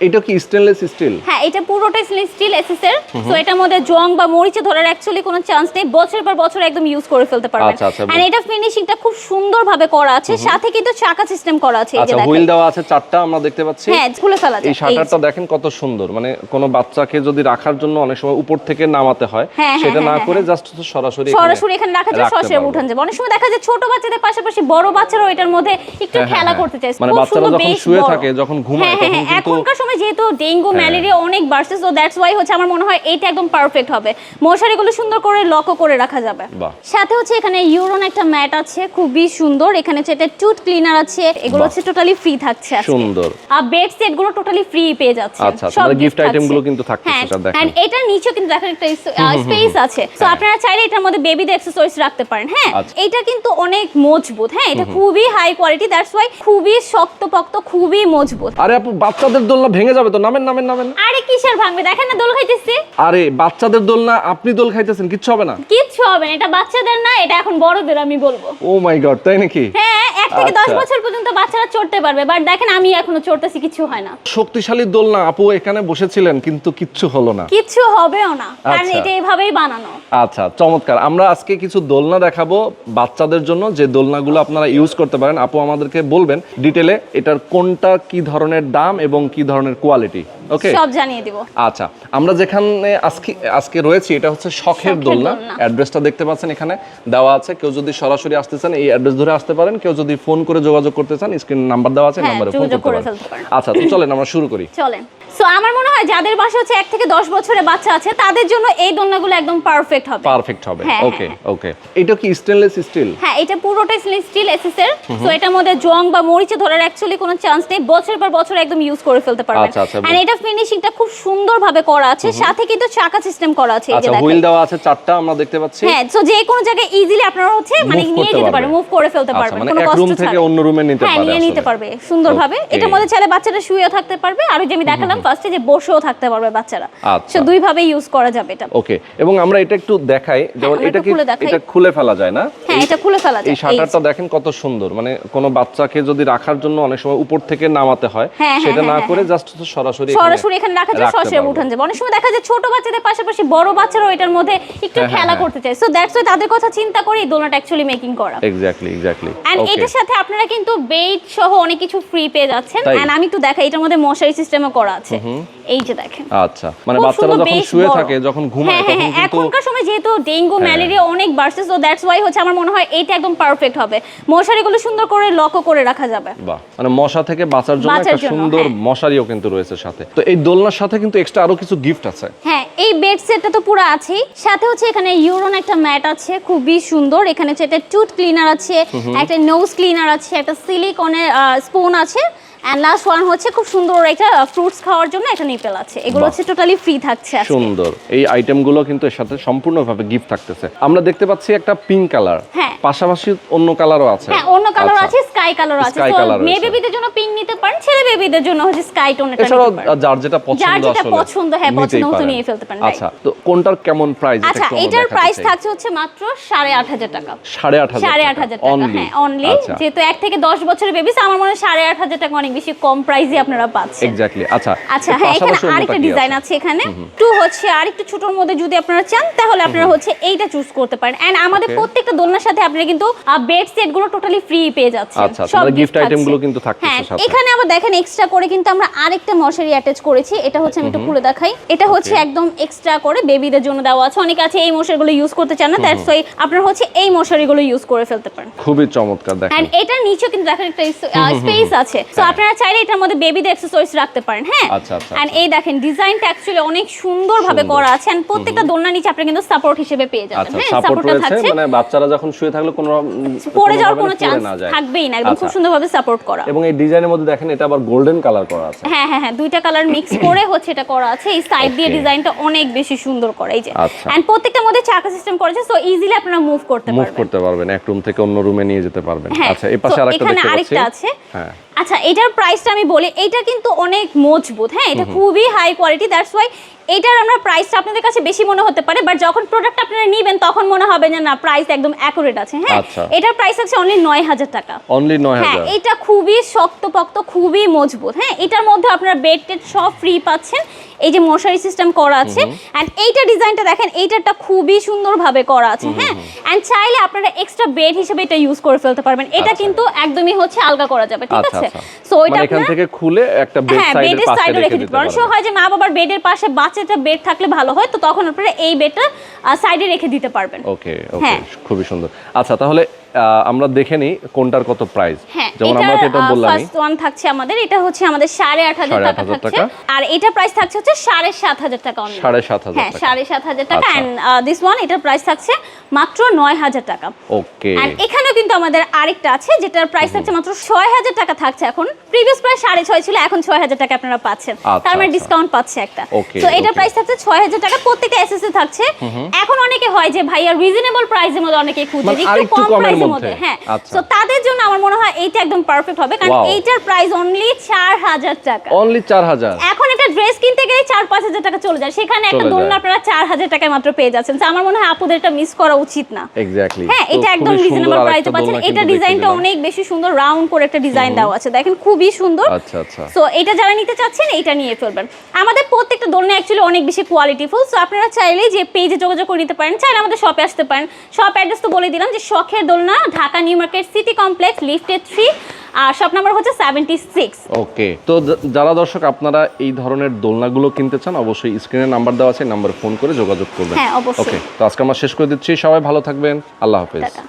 এটা কি stainless steel? হ্যাঁ, এটা পুরোটাই স্টেনলেস স্টিল এসএস এর। সো এটার মধ্যে জং বা মরিচে ধরার অ্যাকচুয়ালি কোনো চান্স নেই, বছর পর বছর একদম ইউজ করে ফেলতে পারবেন। এন্ড এটা ফিনিশিংটা খুব সুন্দরভাবে করা আছে, সাথে কিন্তু চাকা সিস্টেম করা আছে। এই যে দেখেন, হুইল দেওয়া আছে চারটা আমরা দেখতে পাচ্ছি। হ্যাঁ, খুলে ফেলা যায়। এই শাটারটা দেখেন কত সুন্দর, মানে কোনো বাচ্চাকে যদি রাখার জন্য অনেক সময় উপর থেকে নামাতে হয়, সেটা না করে জাস্ট সরাসরি এখানে রাখা যায়, সরাসরি উঠান যায়। অনেক সময় দেখা যায় ছোট বাচ্চাদের পাশাপাশি বড় বাচ্চারাও এটার মধ্যে একটু খেলা করতে চায়, মানে বাচ্চারা যখন শুয়ে থাকে, যখন ঘুমায়, তখন কিন্তু এখনকার সময় যেহেতু ডেঙ্গু ম্যালেরিয়া অনেক বাড়ছে, সো দ্যাটস ওয়াই হচ্ছে আমার মনে হয় এটা একদম পারফেক্ট হবে। মশারিগুলো সুন্দর করে লকও করে রাখা যাবে। সাথে হচ্ছে এখানে ইউরোন একটা ম্যাট আছে, খুবই সুন্দর। এখানে হচ্ছে এটা টুথ ক্লিনার আছে, এগুলো হচ্ছে টোটালি ফ্রি থাকছে আজকে। সুন্দর। আর বেড সেট গুলো টোটালি ফ্রি পেয়ে যাচ্ছে। আচ্ছা, মানে গিফট আইটেম গুলো কিন্তু থাকছে, সেটা দেখেন। এন্ড এটার নিচেও কিন্তু দেখেন একটা স্পেস আছে, সো আপনারা চাইলে এটার মধ্যে বেবিদের অ্যাকসেসরিজ রাখতে পারেন। হ্যাঁ, এটা কিন্তু অনেক মজবুত। হ্যাঁ, এটা খুবই হাই কোয়ালিটি, দ্যাটস ওয়াই খুবই শক্তপোক্ত, খুবই মজবুত। আরে আপু, বাচ্চাদের দোলনা ভেঙে যাবে তো, নামেন নামেন নামেন। আরে কিসের ভাঙবে, দেখেন না দোল খাইতেছি। আরে বাচ্চাদের দোলনা, আপনি দোল খাইতেছেন, কিচ্ছু হবে না। কিচ্ছু হবে না, এটা বাচ্চাদের না, এটা এখন বড়দের আমি বলবো। ও মাই গড, তাই নাকি? হ্যাঁ, 1 থেকে 10 বছর পর্যন্ত বাচ্চারা চড়তে পারবে, বাট দেখেন আমি এখনো চড়তেছি, কিছু হয় না। শক্তিশালী দোলনা, আপু এখানে বসেছিলেন কিন্তু কিচ্ছু হলো না, কিচ্ছু হবেও না, কারণ এটা এইভাবেই বানানো। আচ্ছা, চমৎকার। আমরা আজকে কিছু দোলনা দেখাবো বাচ্চাদের জন্য, যে দোলনাগুলো আপনারা ইউজ করতে পারেন। আপু আমাদেরকে বলবেন ডিটেলে এটার কোনটা কি ধরনের দাম এবং কি ধরনের কোয়ালিটি। ওকে, সব জানিয়ে দিব। আচ্ছা, আমরা যেখানে আজকে রয়েছি, এটা হচ্ছে শখের দোলনা। অ্যাড্রেসটা দেখতে পাচ্ছেন এখানে দেওয়া আছে। কেউ যদি সরাসরি আসতে চান এই অ্যাড্রেস ধরে আসতে পারেন, কেউ যদি ফোন করে যোগাযোগ করতে চান স্ক্রিন নাম্বার দেওয়া আছে, নম্বরে ফোন করতে পারেন। আচ্ছা, তো চলেন আমরা শুরু করি। চলেন। সো আমার মনে হয় যাদের বাসা হচ্ছে 1 থেকে 10 বছরের বাচ্চা আছে, তাদের জন্য এই দোলনাগুলো একদম পারফেক্ট হবে। পারফেক্ট হবে। ওকে ওকে। এটা কি স্টেনলেস স্টিল? হ্যাঁ, এটা পুরোটাই স্টেনলেস স্টিল এসএস এর। সো এটার মধ্যে জং বা মরিচে ধরার অ্যাকচুয়ালি কোনো চান্স নেই, বছর পর বছর একদম ইউজ করে ফেলতে পারবেন। এন্ড এটা ফিনিশিংটা খুব সুন্দরভাবে করা আছে, সাথে কিন্তু চাকা সিস্টেম করা আছে। এই যে দেখেন, হুইল দেওয়া আছে চারটা আমরা দেখতে পাচ্ছি। হ্যাঁ, সো যে কোনো জায়গায় ইজিলি আপনারা হচ্ছে মানে নিয়ে যেতে পারবেন, মুভ করে ফেলতে পারবেন, কোনো কষ্ট ছাড়াই। রুম থেকে অন্য রুমে নিতে পারবে, নিয়ে নিতে পারবে সুন্দরভাবে। এটার মধ্যে চাইলে বাচ্চারা শুয়েও থাকতে পারবে, আর যে আমি দেখালাম ফার্স্টে যে বসেও থাকতে পারবে বাচ্চারা। সো দুই ভাবে ইউজ করা যাবে এটা। ওকে, এবং আমরা এটা একটু দেখাই, যেমন এটা কি এটা খুলে ফেলা যায় না? হ্যাঁ, এটা খুলে ফেলা যায়। এই শাটারটা দেখেন কত সুন্দর, মানে কোনো বাচ্চাকে যদি রাখার জন্য অনেক সময় উপর থেকে নামাতে হয়, সেটা না করে জাস্ট সরাসরি এখানে রাখা যায়, সরাসরি উঠান যায়। অনেক সময় দেখা যায় ছোট বাচ্চাদের পাশাপাশি বড় বাচ্চারাও এটার মধ্যে একটু খেলা করতে চায়, সো দ্যাটস ওয়াই তাদের কথা চিন্তা করে এই দোলনাটা অ্যাকচুয়ালি মেকিং করা। এক্স্যাক্টলি। এন্ড এটার সাথে আপনারা কিন্তু বেড সহ অনেক কিছু ফ্রি পেয়ে যাচ্ছেন। এন্ড আমি একটু দেখাই, এটার মধ্যে মশারি সিস্টেমও করা আছে। এই যে দেখেন। আচ্ছা, মানে বাচ্চারা যখন শুয়ে থাকে, যখন ঘুমায়, তখন কিন্তু এখনকার সময় যেহেতু ডেঙ্গু ম্যালেরিয়া অনেক বাড়ছে, সো দ্যাটস ওয়াই হচ্ছে আমার মনে হয় এটা একদম পারফেক্ট হবে। মশারিগুলো সুন্দর করে লকও করে রাখা যাবে। বাহ, মানে মশা থেকে বাঁচার জন্য একটা সুন্দর মশারিও কিন্তু রয়েছে সাথে। তো এই দোলনার সাথে কিন্তু এক্সট্রা আরো কিছু গিফট আছে। হ্যাঁ, এই বেড সেটটা তো পুরো আছেই, সাথে হচ্ছে এখানে ইউরোন একটা ম্যাট আছে, খুবই সুন্দর। এখানে হচ্ছে একটা টুথ ক্লিনার আছে, একটা নোজ ক্লিনার আছে, একটা সিলিকনের স্পুন আছে, এন্ড লাস্ট ওয়ান হচ্ছে খুব সুন্দর একটা ফ্রুটস খাওয়ার জন্য একটা নিপেল আছে। এগুলো হচ্ছে টোটালি ফ্রি থাকছে আজকে। সুন্দর। এই আইটেমগুলো কিন্তু এর সাথে সম্পূর্ণভাবে গিফট থাকতেছে। আমরা দেখতে পাচ্ছি একটা পিঙ্ক কালার, পাশাপাশি অন্য কালারও আছে। হ্যাঁ, অন্য কালার আছে, স্কাই কালার আছে। তো মেয়ে বেবিদের জন্য পিঙ্ক নিতে পারেন, ছেলে বেবিদের জন্য হচ্ছে স্কাই টোনটা নিতে পারেন। যার যেটা পছন্দ, যার যেটা পছন্দ, হ্যাঁ, পছন্দ মতো নিয়ে ফেলতে পারেন। আচ্ছা, তো কোনটার কেমন প্রাইস? আচ্ছা, এটার প্রাইস থাকছে হচ্ছে মাত্র 8,500 টাকা। 8,500 টাকা হ্যাঁ, অনলি। যেহেতু 1 থেকে 10 বছরের বেবি, আমার মনে হয় 8,500 টাকা অনেক বেশি কম প্রাইসে আপনারা পাচ্ছেন। এক্স্যাক্টলি। আচ্ছা, হ্যাঁ, এখানে আরেকটা ডিজাইন আছে, এখানে একটু হচ্ছে আরেকটু ছোটর মধ্যে যদি আপনারা চান, তাহলে আপনারা হচ্ছে এইটা চুজ করতে পারেন। এন্ড আমাদের প্রত্যেকটা দোলনার সাথে আপনারা কিন্তু বেড সেট গুলো টোটালি ফ্রি পেয়ে যাচ্ছেন। আচ্ছা, মানে গিফট আইটেম গুলো কিন্তু থাকছে সাথে। এখানে আবার দেখেন এক্সট্রা করে কিন্তু আমরা আরেকটা মশারি অ্যাটাচ করেছি। এটা হচ্ছে আমি একটু খুলে দেখাই। এটা হচ্ছে একদম এক্সট্রা করে বেবিদের জন্য দেওয়া আছে। অনেকে আছে এই মশারিগুলো ইউজ করতে চান না, দ্যাটস ওয়াই আপনারা হচ্ছে এই মশারিগুলো ইউজ করে ফেলতে পারেন। খুবই চমৎকার দেখেন। এন্ড এটার নিচেও কিন্তু দেখেন একটা স্পেস আছে, সো আপনারা চাইলে এটার মধ্যে বেবিদের অ্যাকসেসরিজ রাখতে পারেন। হ্যাঁ, এন্ড এই দেখেন ডিজাইনটা অ্যাকচুয়ালি অনেক সুন্দরভাবে করা আছে। এন্ড প্রত্যেকটা দোলনার নিচে আপনারা কিন্তু সাপোর্ট হিসেবে পেয়ে যাবেন। হ্যাঁ, সাপোর্টটা থাকছে, মানে বাচ্চারা যখন শুয়ে থাকলে কোনো পড়ে যাওয়ার কোনো চান্স থাকবেই না, একদম খুব সুন্দরভাবে সাপোর্ট করা। এবং এই ডিজাইনের মধ্যে দেখেন এটা আবার গোল্ডেন কালার করা আছে। হ্যাঁ, দুইটা কালার মিক্স করে হচ্ছে এটা করা আছে। এই সাইড দিয়ে ডিজাইনটা অনেক বেশি সুন্দর করা, এই যে। এন্ড প্রত্যেকটার মধ্যে চাকা সিস্টেম করা আছে, সো ইজিলি আপনারা মুভ করতে পারবেন। এক রুম থেকে অন্য রুমে নিয়ে যেতে পারবেন। আচ্ছা, এই পাশে আরেকটা দেখতে পাচ্ছি। এখানে আরেকটা আছে। আচ্ছা এটার প্রাইসটা আমি বলি, এটা কিন্তু অনেক মজবুত, হ্যাঁ এটা খুবই হাই কোয়ালিটি, দ্যাটস ওয়াই এটার আমরা প্রাইসটা আপনাদের কাছে বেশি মনে হতে পারে, বাট যখন প্রোডাক্ট আপনারা নেবেন তখন মনে হবে যে না প্রাইস একদম অ্যাকুরেট আছে। হ্যাঁ আচ্ছা। এটার প্রাইস আছে অনলি 9000 টাকা। অনলি 9000। হ্যাঁ এটা খুবই শক্তপোক্ত, খুবই মজবুত। হ্যাঁ এটার মধ্যে আপনারা বেড টেড সব ফ্রি পাচ্ছেন, এই যে মশারি সিস্টেম করা আছে, এন্ড এইটা ডিজাইনটা দেখেন, এইটাটা খুবই সুন্দরভাবে করা আছে। হ্যাঁ এন্ড চাইলে আপনারা এক্সট্রা বেড হিসেবে এটা ইউজ করে ফেলতে পারবেন। এটা কিন্তু একদমই হচ্ছে আলগা করা যাবে, ঠিক আছে? সো এটা এখান থেকে খুলে একটা বেড হ্যাঁ সাইডের বেডের পাশে সাইডে রেখে দিতে পারেন। সো হয় যে মা বাবার বেডের পাশে বাচ্চাটা বেড থাকলে ভালো হয়, তো তখন আপনারা এই বেডটা সাইডে রেখে দিতে পারবেন। ওকে ওকে, খুবই সুন্দর। আচ্ছা তাহলে আমরা দেখে নিই কোনটার কত প্রাইস। যেমন আমরা যেটা বললাম, ফার্স্ট ওয়ান থাকছে আমাদের, এটা হচ্ছে আমাদের 8500 টাকা থাকছে, আর এটা প্রাইস থাকছে হচ্ছে 7500 টাকা অনলি। 7500 হ্যাঁ 7500 টাকা। এন্ড দিস ওয়ান, এটার প্রাইস থাকছে মাত্র 9000 টাকা। ওকে। এন্ড এখানেও কিন্তু আমাদের আরেকটা আছে যেটার প্রাইস থাকছে মাত্র 6000 টাকা থাকছে এখন। প্রিভিয়াস প্রাইস 6.5 ছিল, এখন 6000 টাকা আপনারা পাচ্ছেন, তার মানে ডিসকাউন্ট পাচ্ছে একটা। ওকে। সো এটার প্রাইস থাকছে 6000 টাকা, প্রত্যেকটা এসএসএ থাকছে। এখন অনেকে হয় যে ভাইয়া রিজনেবল প্রাইসের মধ্যে অনেকে খুঁজে, একটু কম প্রাইসের মধ্যে। হ্যাঁ সো তাদের জন্য আমার মনে হয় এইটা একদম পারফেক্ট হবে, কারণ এইটার প্রাইস অনলি 4000 টাকা। অনলি 4000। এখন একটা ড্রেস কিনতে গেলে 4-5000 টাকা চলে যায়, সেখানে একটা দোলনা আপনারা 4000 টাকায় মাত্র পেয়ে যাচ্ছেন। তো আমার মনে হয় আপুদের এটা মিস করা উচিত না। এক্স্যাক্টলি। হ্যাঁ এটা একদম রিজনেবল প্রাইসে পাচ্ছেন। এটা ডিজাইনটা অনেক বেশি সুন্দর, রাউন্ড করে একটা ডিজাইন দেওয়া আছে, দেখেন খুবই সুন্দর। আচ্ছা আচ্ছা। সো এটা যারা নিতে চাচ্ছেন এটা নিয়ে ফেলবেন। আমাদের প্রত্যেকটা দোলনা অ্যাকচুয়ালি অনেক বেশি কোয়ালিটিফুল, সো আপনারা চাইলে যে পেজে যোগাযোগ করে নিতে পারেন, চাইলে আমাদের শপে আসতে পারেন। শপ অ্যাড্রেস তো বলে দিলাম যে শখের দোলনা, Dhaka new market city complex, লিফটে 3, আর শপ নাম্বার হচ্ছে 76। ওকে। তো যারা দর্শক আপনারা এই ধরনের দোলনাগুলো কিনতে চান, অবশ্যই স্ক্রিনে নাম্বার দেওয়া আছে, নাম্বারে ফোন করে যোগাযোগ করবেন। হ্যাঁ অবশ্যই। ওকে, তো আজকে আমরা শেষ করে দিচ্ছি। সবাই ভালো থাকবেন, আল্লাহ হাফেজ। টাটা।